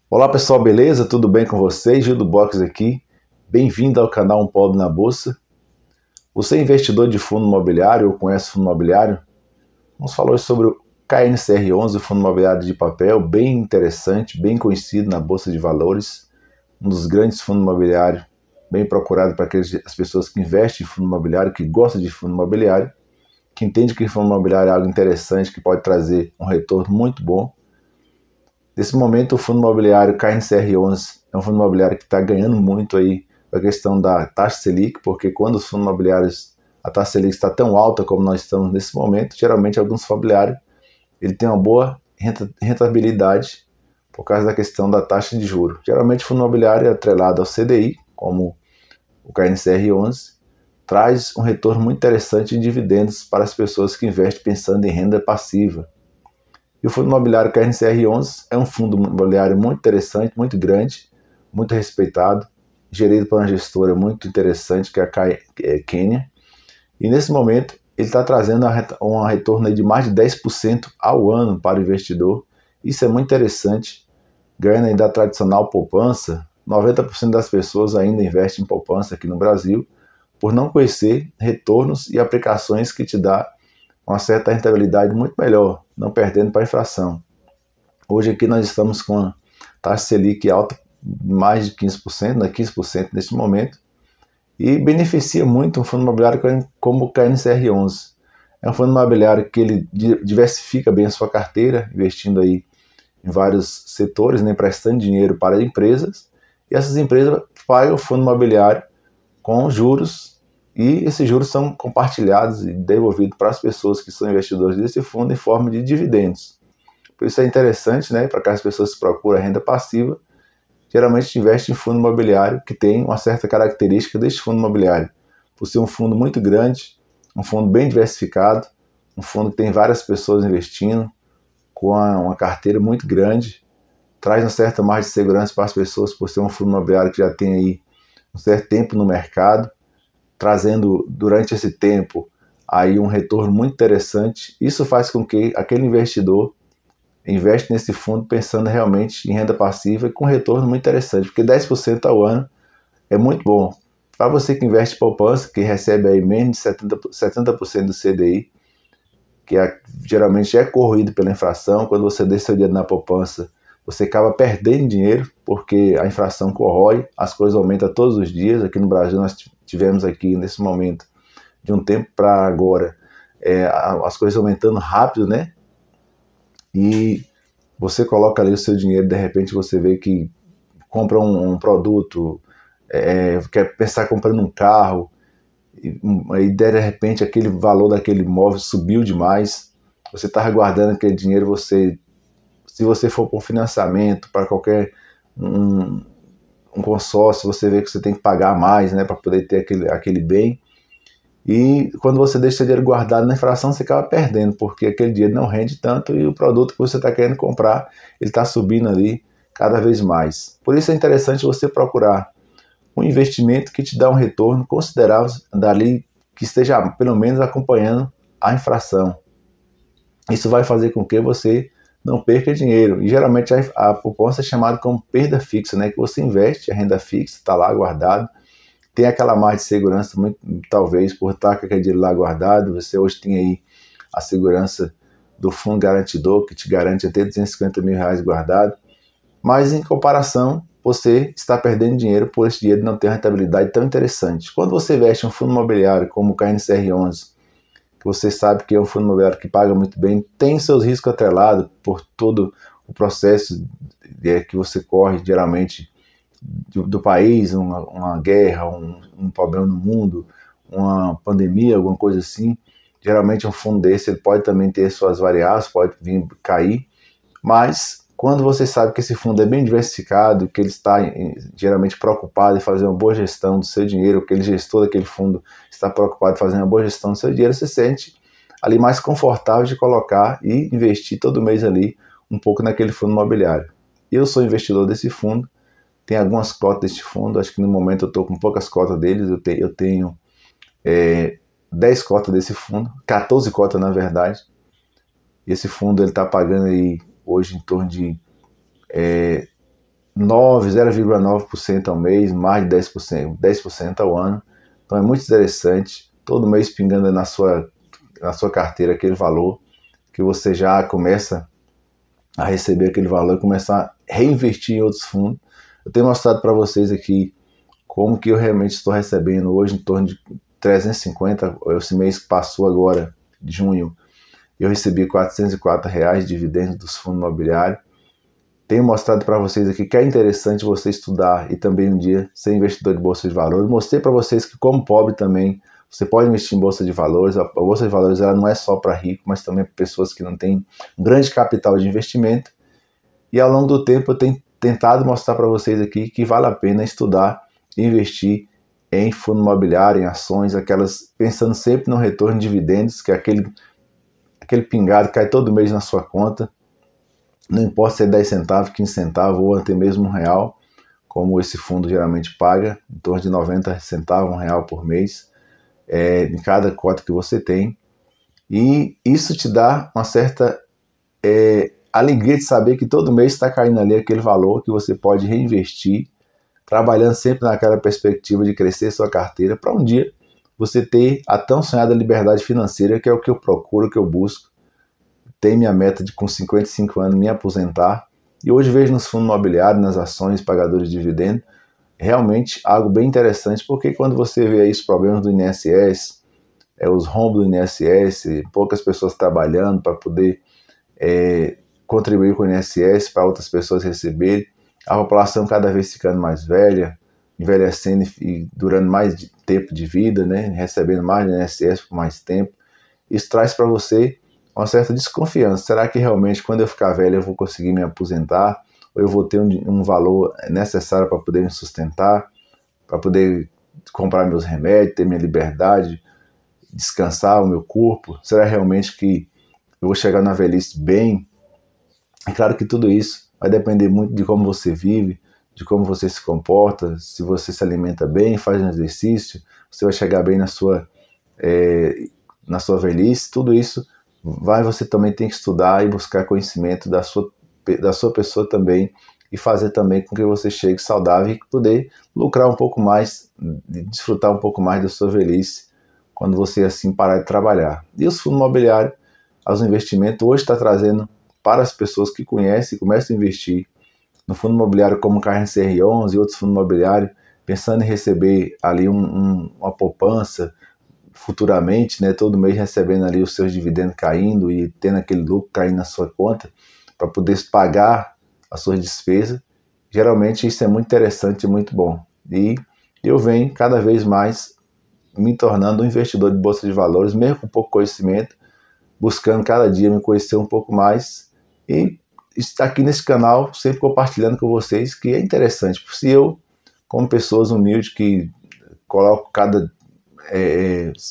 Olá pessoal, beleza? Tudo bem com vocês? Gil do Box aqui. Bem-vindo ao canal Um Pobre na Bolsa. Você é investidor de fundo imobiliário ou conhece fundo imobiliário? Vamos falar hoje sobre o KNCR11, o fundo imobiliário de papel, bem interessante, bem conhecido na Bolsa de Valores, um dos grandes fundos imobiliários, bem procurado para as pessoas que investem em fundo imobiliário, que gostam de fundo imobiliário, que entendem que fundo imobiliário é algo interessante, que pode trazer um retorno muito bom. Nesse momento, o fundo imobiliário KNCR11 é um fundo imobiliário que está ganhando muito aí a questão da taxa Selic, porque quando os fundos imobiliários, a taxa Selic está tão alta como nós estamos nesse momento, geralmente alguns fundos imobiliários ele tem uma boa rentabilidade por causa da questão da taxa de juros. Geralmente o fundo imobiliário é atrelado ao CDI, como o KNCR11, traz um retorno muito interessante em dividendos para as pessoas que investem pensando em renda passiva. E o fundo imobiliário KNCR11 é um fundo imobiliário muito interessante, muito grande, muito respeitado, gerido por uma gestora muito interessante, que é a Kênia. E nesse momento ele está trazendo um retorno de mais de 10% ao ano para o investidor. Isso é muito interessante, ganhando ainda a tradicional poupança. 90% das pessoas ainda investem em poupança aqui no Brasil, por não conhecer retornos e aplicações que te dá uma certa rentabilidade muito melhor, não perdendo para a inflação. Hoje aqui nós estamos com a taxa Selic alta, mais de 15%, 15% neste momento, e beneficia muito um fundo imobiliário como o KNCR11. É um fundo imobiliário que ele diversifica bem a sua carteira, investindo aí em vários setores, né, emprestando dinheiro para empresas, e essas empresas pagam o fundo imobiliário com juros, e esses juros são compartilhados e devolvidos para as pessoas que são investidores desse fundo em forma de dividendos. Por isso é interessante, né, para que as pessoas que procuram renda passiva, geralmente investem em fundo imobiliário que tem uma certa característica deste fundo imobiliário. Por ser um fundo muito grande, um fundo bem diversificado, um fundo que tem várias pessoas investindo, com uma carteira muito grande, traz uma certa margem de segurança para as pessoas, por ser um fundo imobiliário que já tem aí um certo tempo no mercado, trazendo durante esse tempo aí um retorno muito interessante. Isso faz com que aquele investidor investe nesse fundo pensando realmente em renda passiva e com retorno muito interessante, porque 10% ao ano é muito bom. Para você que investe em poupança, que recebe aí menos de 70% do CDI, que geralmente é corroído pela inflação, quando você deixa seu dinheiro na poupança, você acaba perdendo dinheiro, porque a inflação corrói, as coisas aumentam todos os dias. Aqui no Brasil nós tivemos aqui nesse momento, de um tempo para agora, as coisas aumentando rápido, né? E você coloca ali o seu dinheiro, de repente você vê que compra um produto, quer pensar comprando um carro, e de repente aquele valor daquele imóvel subiu demais, você está guardando aquele dinheiro, se você for para um financiamento, para qualquer um consórcio, você vê que você tem que pagar mais, né, para poder ter aquele bem. E quando você deixa o dinheiro guardado na inflação, você acaba perdendo, porque aquele dinheiro não rende tanto e o produto que você está querendo comprar, ele está subindo ali cada vez mais. Por isso é interessante você procurar um investimento que te dá um retorno considerável dali, que esteja pelo menos acompanhando a inflação. Isso vai fazer com que você não perca dinheiro. E geralmente a poupança é chamada como perda fixa, né? Que você investe a renda fixa, está lá guardado, tem aquela margem de segurança, muito, talvez por estar com aquele dinheiro lá guardado, você hoje tem aí a segurança do fundo garantidor, que te garante até R$250 mil guardado, mas em comparação, você está perdendo dinheiro por esse dinheiro não ter uma rentabilidade tão interessante. Quando você investe em um fundo imobiliário como o KNCR11, que você sabe que é um fundo imobiliário que paga muito bem, tem seus riscos atrelados por todo o processo que você corre, geralmente, do país, uma guerra, um problema no mundo, uma pandemia, alguma coisa assim. Geralmente um fundo desse ele pode também ter suas variáveis, pode vir cair, mas quando você sabe que esse fundo é bem diversificado, que ele está geralmente preocupado em fazer uma boa gestão do seu dinheiro, aquele gestor daquele fundo está preocupado em fazer uma boa gestão do seu dinheiro, você se sente ali mais confortável de colocar e investir todo mês ali um pouco naquele fundo imobiliário. Eu sou investidor desse fundo, tem algumas cotas deste fundo, acho que no momento eu estou com poucas cotas deles, eu tenho 10 cotas desse fundo, 14 cotas na verdade. E esse fundo ele está pagando aí hoje em torno de 0,9% ao mês, mais de 10% ao ano. Então é muito interessante, todo mês pingando na sua carteira aquele valor que você já começa a receber aquele valor e começar a reinvestir em outros fundos. Eu tenho mostrado para vocês aqui como que eu realmente estou recebendo hoje em torno de 350, esse mês que passou agora, de junho, eu recebi R$404 de dividendos dos fundos imobiliários. Tenho mostrado para vocês aqui que é interessante você estudar e também um dia ser investidor de bolsa de valores. Mostrei para vocês que como pobre também, você pode investir em bolsa de valores. A bolsa de valores ela não é só para rico, mas também para pessoas que não têm um grande capital de investimento. E ao longo do tempo eu tenho tentado mostrar para vocês aqui que vale a pena estudar e investir em fundo imobiliário, em ações, aquelas pensando sempre no retorno de dividendos, que é aquele pingado que cai todo mês na sua conta. Não importa se é 10 centavos, 15 centavos ou até mesmo R$1, como esse fundo geralmente paga, em torno de 90 centavos, R$1 por mês, em cada cota que você tem. E isso te dá uma certa alegria de saber que todo mês está caindo ali aquele valor que você pode reinvestir, trabalhando sempre naquela perspectiva de crescer sua carteira, para um dia você ter a tão sonhada liberdade financeira, que é o que eu procuro, que eu busco. Tenho minha meta de com 55 anos me aposentar, e hoje vejo nos fundos imobiliários, nas ações, pagadores de dividendos, realmente algo bem interessante, porque quando você vê aí os problemas do INSS, os rombos do INSS, poucas pessoas trabalhando para poder contribuir com o INSS para outras pessoas receberem, a população cada vez ficando mais velha, envelhecendo e durando mais tempo de vida, né, recebendo mais do INSS por mais tempo. Isso traz para você uma certa desconfiança. Será que realmente quando eu ficar velho eu vou conseguir me aposentar? Ou eu vou ter um valor necessário para poder me sustentar, para poder comprar meus remédios, ter minha liberdade, descansar o meu corpo? Será realmente que eu vou chegar na velhice bem? É claro que tudo isso vai depender muito de como você vive, de como você se comporta, se você se alimenta bem, faz um exercício, você vai chegar bem na sua velhice. Tudo isso você também tem que estudar e buscar conhecimento da sua pessoa também, e fazer também com que você chegue saudável e poder lucrar um pouco mais, desfrutar um pouco mais da sua velhice, quando você assim parar de trabalhar. E os fundos imobiliários, os investimentos, hoje está trazendo para as pessoas que conhecem e começam a investir no fundo imobiliário como o KNCR11 e outros fundos imobiliários, pensando em receber ali uma poupança futuramente, né, todo mês recebendo ali os seus dividendos caindo e tendo aquele lucro caindo na sua conta para poder pagar as suas despesas. Geralmente isso é muito interessante e muito bom. E eu venho cada vez mais me tornando um investidor de bolsa de valores, mesmo com pouco conhecimento, buscando cada dia me conhecer um pouco mais e estar aqui nesse canal sempre compartilhando com vocês, que é interessante. Se eu, como pessoas humildes que coloco cada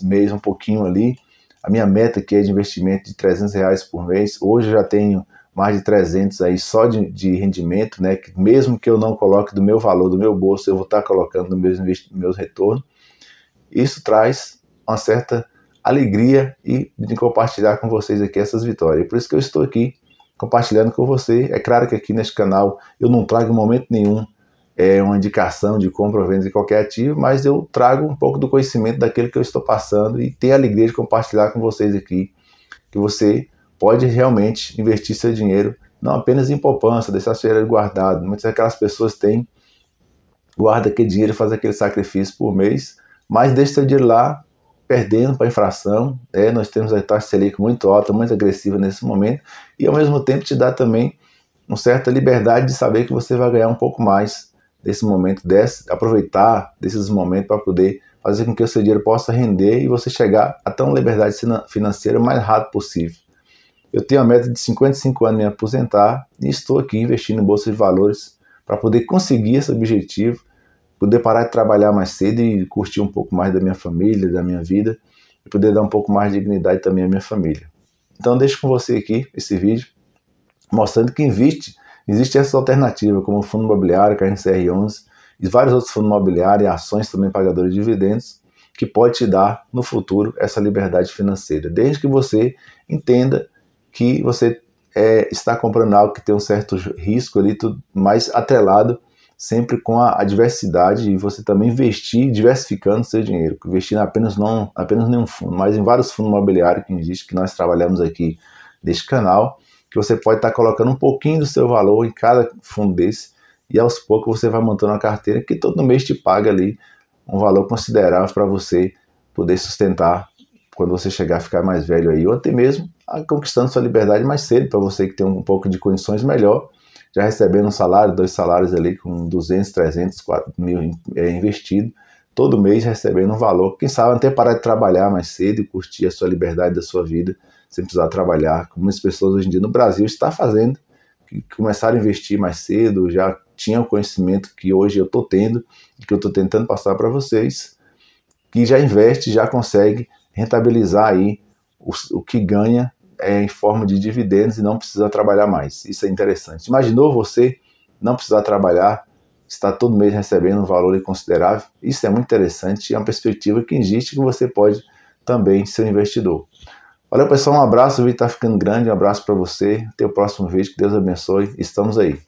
mês um pouquinho ali, a minha meta que é de investimento de R$300 por mês, hoje eu já tenho mais de 300 aí só de rendimento, né? Que mesmo que eu não coloque do meu valor, do meu bolso, eu vou estar colocando nos meus retornos. Isso traz uma certa alegria e de compartilhar com vocês aqui essas vitórias. E por isso que eu estou aqui compartilhando com você. É claro que aqui neste canal eu não trago em momento nenhum uma indicação de compra ou venda de qualquer ativo, mas eu trago um pouco do conhecimento daquilo que eu estou passando e tenho a alegria de compartilhar com vocês aqui, que você pode realmente investir seu dinheiro não apenas em poupança, deixar seu dinheiro guardado. Muitas daquelas pessoas guarda aquele dinheiro e faz aquele sacrifício por mês, mas deixa seu dinheiro lá perdendo para a inflação. Nós temos a taxa Selic muito alta, muito agressiva nesse momento, e ao mesmo tempo te dá também uma certa liberdade de saber que você vai ganhar um pouco mais desse momento, aproveitar desses momentos para poder fazer com que o seu dinheiro possa render e você chegar a tão liberdade financeira o mais rápido possível. Eu tenho a meta de 55 anos de me aposentar e estou aqui investindo em bolsa de valores para poder conseguir esse objetivo, poder parar de trabalhar mais cedo e curtir um pouco mais da minha família, da minha vida, e poder dar um pouco mais de dignidade também à minha família. Então deixo com você aqui esse vídeo mostrando que existe essa alternativa, como o fundo imobiliário, KNCR11 e vários outros fundos imobiliários e ações também pagadores de dividendos, que pode te dar no futuro essa liberdade financeira, desde que você entenda que você está comprando algo que tem um certo risco ali, tudo mais atrelado sempre com a diversidade, e você também investir diversificando seu dinheiro, investir apenas em um fundo, mas em vários fundos imobiliários que existem, que nós trabalhamos aqui neste canal, que você pode estar colocando um pouquinho do seu valor em cada fundo desse, e aos poucos você vai montando uma carteira que todo mês te paga ali um valor considerável para você poder sustentar quando você chegar a ficar mais velho aí, ou até mesmo conquistando sua liberdade mais cedo, para você que tem um pouco de condições melhor, já recebendo um salário, 2 salários ali com 200, 300, 4 mil investido, todo mês recebendo um valor, quem sabe até parar de trabalhar mais cedo e curtir a sua liberdade da sua vida, sem precisar trabalhar, como as pessoas hoje em dia no Brasil estão fazendo, que começaram a investir mais cedo, já tinham o conhecimento que hoje eu estou tendo, e que eu estou tentando passar para vocês, que já investe, já consegue rentabilizar aí o que ganha em forma de dividendos e não precisa trabalhar mais. Isso é interessante. Imaginou você não precisar trabalhar, estar todo mês recebendo um valor considerável? Isso é muito interessante e é uma perspectiva que existe, que você pode também ser um investidor. Valeu, pessoal, um abraço, o vídeo está ficando grande, um abraço para você, até o próximo vídeo, que Deus abençoe, estamos aí.